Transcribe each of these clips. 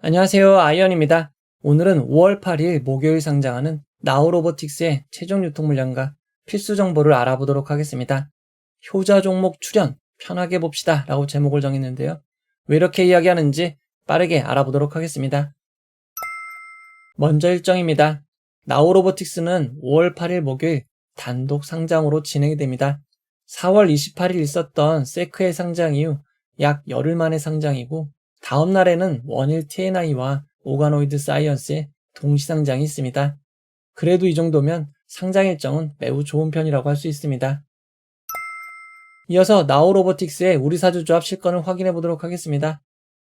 안녕하세요. 아이언입니다. 오늘은 5월 8일 목요일 상장하는 나우로보틱스의 최종 유통 물량과 필수 정보를 알아보도록 하겠습니다. 효자 종목 출연 편하게 봅시다 라고 제목을 정했는데요. 왜 이렇게 이야기하는지 빠르게 알아보도록 하겠습니다. 먼저 일정입니다. 나우로보틱스는 5월 8일 목요일 단독 상장으로 진행이 됩니다. 4월 28일 있었던 세크의 상장 이후 약 열흘 만의 상장이고 다음 날에는 원일 TNI와 오가노이드 사이언스의 동시 상장이 있습니다. 그래도 이 정도면 상장 일정은 매우 좋은 편이라고 할 수 있습니다. 이어서 나우로보틱스의 우리사주조합 실권을 확인해 보도록 하겠습니다.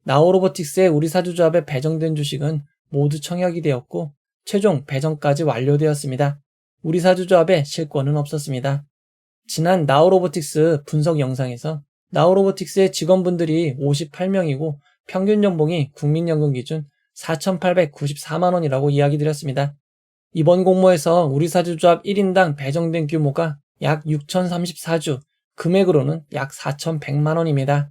나우로보틱스의 우리사주조합에 배정된 주식은 모두 청약이 되었고 최종 배정까지 완료되었습니다. 우리사주조합에 실권은 없었습니다. 지난 나우로보틱스 분석 영상에서 나우로보틱스의 직원분들이 58명이고 평균 연봉이 국민연금 기준 4,894만원이라고 이야기 드렸습니다. 이번 공모에서 우리사주조합 1인당 배정된 규모가 약 6,034주, 금액으로는 약 4,100만원입니다.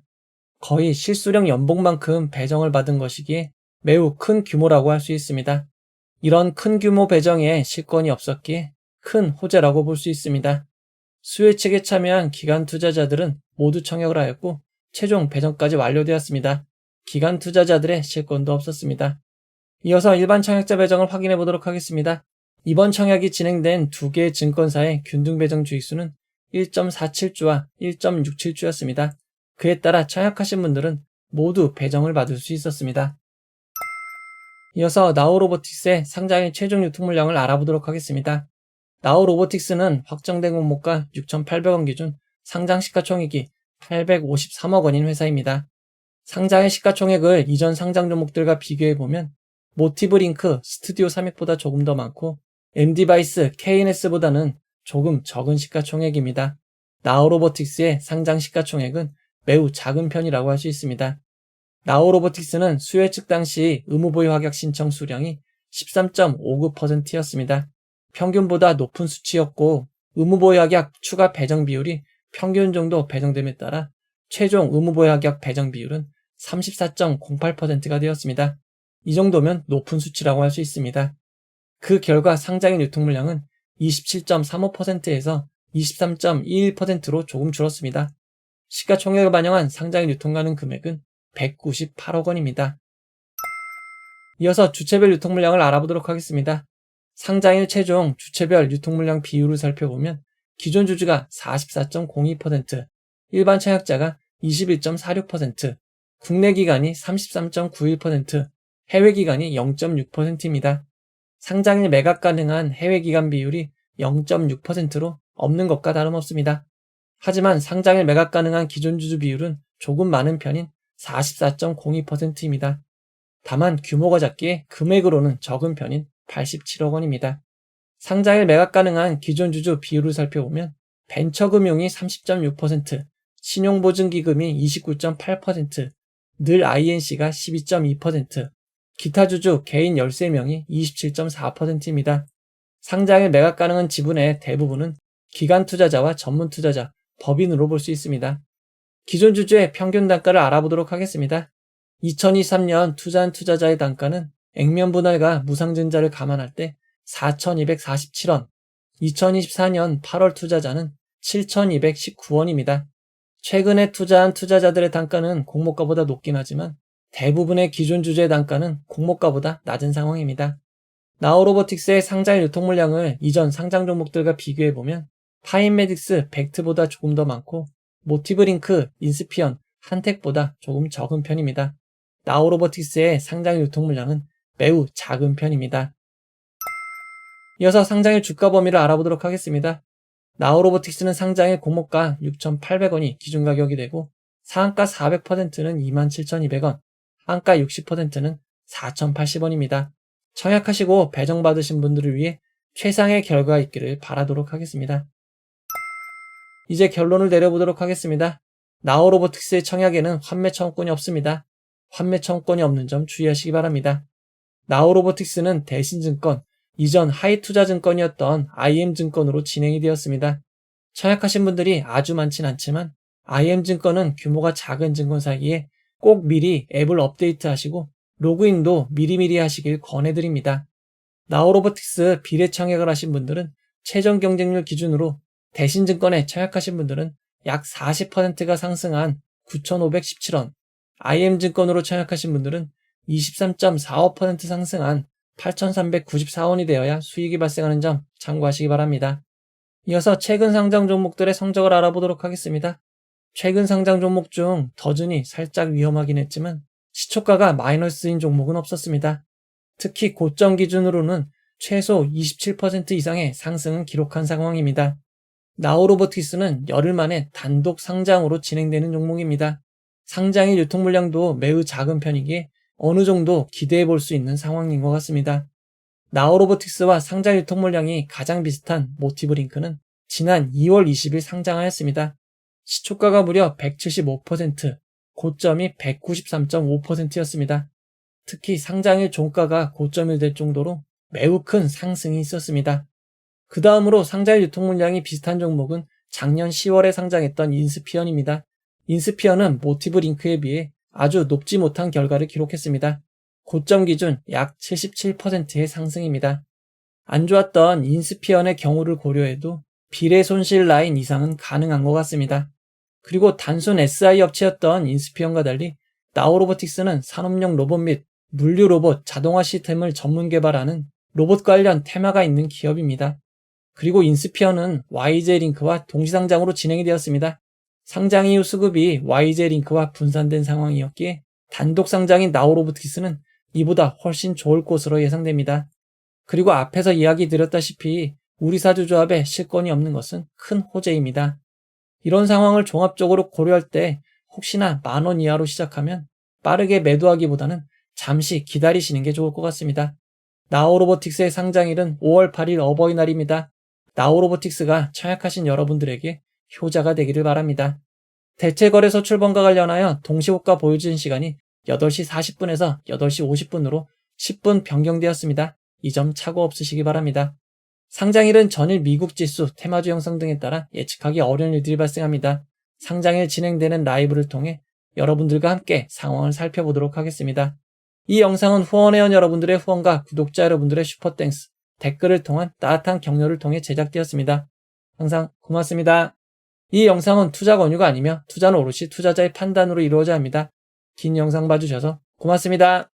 거의 실수령 연봉만큼 배정을 받은 것이기에 매우 큰 규모라고 할 수 있습니다. 이런 큰 규모 배정에 실권이 없었기에 큰 호재라고 볼 수 있습니다. 수혜책에 참여한 기관 투자자들은 모두 청약을 하였고 최종 배정까지 완료되었습니다. 기관 투자자들의 실권도 없었습니다. 이어서 일반 청약자 배정을 확인해 보도록 하겠습니다. 이번 청약이 진행된 두 개의 증권사의 균등 배정 주의수는 1.47주와 1.67주였습니다. 그에 따라 청약하신 분들은 모두 배정을 받을 수 있었습니다. 이어서 나우로보틱스의 상장일 최종 유통 물량을 알아보도록 하겠습니다. 나우로보틱스는 확정된 공모가 6,800원 기준 상장 시가총액이 853억 원인 회사입니다. 상장의 시가총액을 이전 상장 종목들과 비교해보면 모티브링크, 스튜디오 3획보다 조금 더 많고 MD바이스, KNS보다는 조금 적은 시가총액입니다. 나우로보틱스의 상장 시가총액은 매우 작은 편이라고 할 수 있습니다. 나우로보틱스는 수혜측 당시 의무보유 확약 신청 수량이 13.59%였습니다. 평균보다 높은 수치였고 의무보유 확약 추가 배정 비율이 평균 정도 배정됨에 따라 최종 의무보유 확약 배정 비율은 34.08%가 되었습니다. 이 정도면 높은 수치라고 할 수 있습니다. 그 결과 상장일 유통 물량은 27.35%에서 23.21%로 조금 줄었습니다. 시가총액을 반영한 상장일 유통 가능 금액은 198억 원입니다. 이어서 주체별 유통 물량을 알아보도록 하겠습니다. 상장일 최종 주체별 유통 물량 비율을 살펴보면 기존 주주가 44.02%, 일반 청약자가 21.46%, 국내 기관이 33.91%, 해외 기관이 0.6%입니다. 상장일 매각 가능한 해외 기관 비율이 0.6%로 없는 것과 다름없습니다. 하지만 상장일 매각 가능한 기존 주주 비율은 조금 많은 편인 44.02%입니다. 다만 규모가 작기에 금액으로는 적은 편인 87억 원입니다. 상장일 매각 가능한 기존 주주 비율을 살펴보면 벤처금융이 30.6%, 신용보증기금이 29.8%, 늘 INC가 12.2%, 기타 주주 개인 13명이 27.4%입니다. 상장일 매각 가능한 지분의 대부분은 기관 투자자와 전문 투자자, 법인으로 볼 수 있습니다. 기존 주주의 평균 단가를 알아보도록 하겠습니다. 2023년 투자한 투자자의 단가는 액면 분할과 무상증자를 감안할 때 4,247원, 2024년 8월 투자자는 7,219원입니다. 최근에 투자한 투자자들의 단가는 공모가보다 높긴 하지만 대부분의 기존 주주의 단가는 공모가보다 낮은 상황입니다. 나우로보틱스의 상장일 유통 물량을 이전 상장 종목들과 비교해보면 파인메딕스, 벡트보다 조금 더 많고 모티브링크, 인스피언, 한텍보다 조금 적은 편입니다. 나우로보틱스의 상장일 유통 물량은 매우 작은 편입니다. 이어서 상장일 주가 범위를 알아보도록 하겠습니다. 나우로보틱스는 상장일 공모가 6,800원이 기준 가격이 되고 상한가 400%는 27,200원, 한가 60%는 4,080원입니다. 청약하시고 배정받으신 분들을 위해 최상의 결과가 있기를 바라도록 하겠습니다. 이제 결론을 내려보도록 하겠습니다. 나우로보틱스의 청약에는 환매 청구권이 없습니다. 환매 청구권이 없는 점 주의하시기 바랍니다. 나우로보틱스는 대신증권, 이전 하이투자증권이었던 IM증권으로 진행이 되었습니다. 청약하신 분들이 아주 많진 않지만 IM증권은 규모가 작은 증권사이기에 꼭 미리 앱을 업데이트하시고 로그인도 미리미리 하시길 권해드립니다. 나우로보틱스 비례 청약을 하신 분들은 최종 경쟁률 기준으로 대신증권에 청약하신 분들은 약 40%가 상승한 9,517원, IM증권으로 청약하신 분들은 23.45% 상승한 8,394원이 되어야 수익이 발생하는 점 참고하시기 바랍니다. 이어서 최근 상장 종목들의 성적을 알아보도록 하겠습니다. 최근 상장 종목 중 더준이 살짝 위험하긴 했지만 시초가가 마이너스인 종목은 없었습니다. 특히 고점 기준으로는 최소 27% 이상의 상승을 기록한 상황입니다. 나우로보틱스는 열흘 만에 단독 상장으로 진행되는 종목입니다. 상장일 유통 물량도 매우 작은 편이기에 어느 정도 기대해 볼 수 있는 상황인 것 같습니다. 나우로보틱스와 상장 유통 물량이 가장 비슷한 모티브링크는 지난 2월 20일 상장하였습니다. 시초가가 무려 175%, 고점이 193.5%였습니다. 특히 상장일 종가가 고점이 될 정도로 매우 큰 상승이 있었습니다. 그 다음으로 상장일 유통 물량이 비슷한 종목은 작년 10월에 상장했던 인스피언입니다. 인스피언은 모티브링크에 비해 아주 높지 못한 결과를 기록했습니다. 고점 기준 약 77%의 상승입니다. 안 좋았던 인스피언의 경우를 고려해도 비례 손실 라인 이상은 가능한 것 같습니다. 그리고 단순 SI 업체였던 인스피언과 달리 나우로보틱스는 산업용 로봇 및 물류 로봇 자동화 시스템을 전문 개발하는 로봇 관련 테마가 있는 기업입니다. 그리고 인스피언은 YJ링크와 동시상장으로 진행이 되었습니다. 상장 이후 수급이 YJ링크와 분산된 상황이었기에 단독 상장인 나우로보틱스는 이보다 훨씬 좋을 것으로 예상됩니다. 그리고 앞에서 이야기 드렸다시피 우리사주조합에 실권이 없는 것은 큰 호재입니다. 이런 상황을 종합적으로 고려할 때 혹시나 10,000원 이하로 시작하면 빠르게 매도하기보다는 잠시 기다리시는 게 좋을 것 같습니다. 나우로보틱스의 상장일은 5월 8일 어버이날입니다. 나우로보틱스가 청약하신 여러분들에게 효자가 되기를 바랍니다. 대체거래소 출범과 관련하여 동시호가 보여진 시간이 8시 40분에서 8시 50분으로 10분 변경되었습니다. 이 점 착오 없으시기 바랍니다. 상장일은 전일 미국 지수, 테마주 형성 등에 따라 예측하기 어려운 일들이 발생합니다. 상장일 진행되는 라이브를 통해 여러분들과 함께 상황을 살펴보도록 하겠습니다. 이 영상은 후원회원 여러분들의 후원과 구독자 여러분들의 슈퍼땡스, 댓글을 통한 따뜻한 격려를 통해 제작되었습니다. 항상 고맙습니다. 이 영상은 투자 권유가 아니며 투자는 오롯이 투자자의 판단으로 이루어져야 합니다. 긴 영상 봐주셔서 고맙습니다.